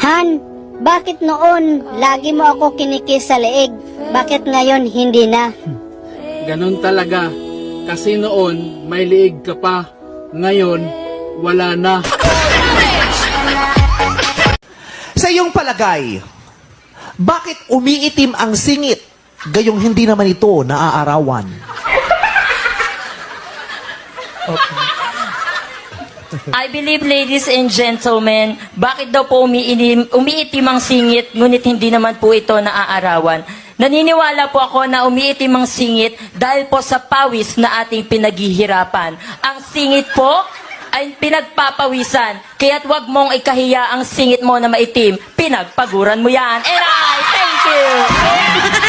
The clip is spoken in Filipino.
Han, bakit noon lagi mo ako kinikis sa leeg? Bakit ngayon hindi na? Ganun talaga. Kasi noon, may liig ka pa. Ngayon, wala na. Sa iyong palagay, bakit umiitim ang singit, gayong hindi naman ito naaarawan? I believe, ladies and gentlemen, bakit daw po umiitim ang singit, ngunit hindi naman po ito naaarawan? Naniniwala po ako na umiitim ang singit dahil po sa pawis na ating pinaghihirapan. Ang singit po ay pinagpapawisan, kaya't wag mong ikahiya ang singit mo na maitim. Pinagpaguran mo yan. And I thank you!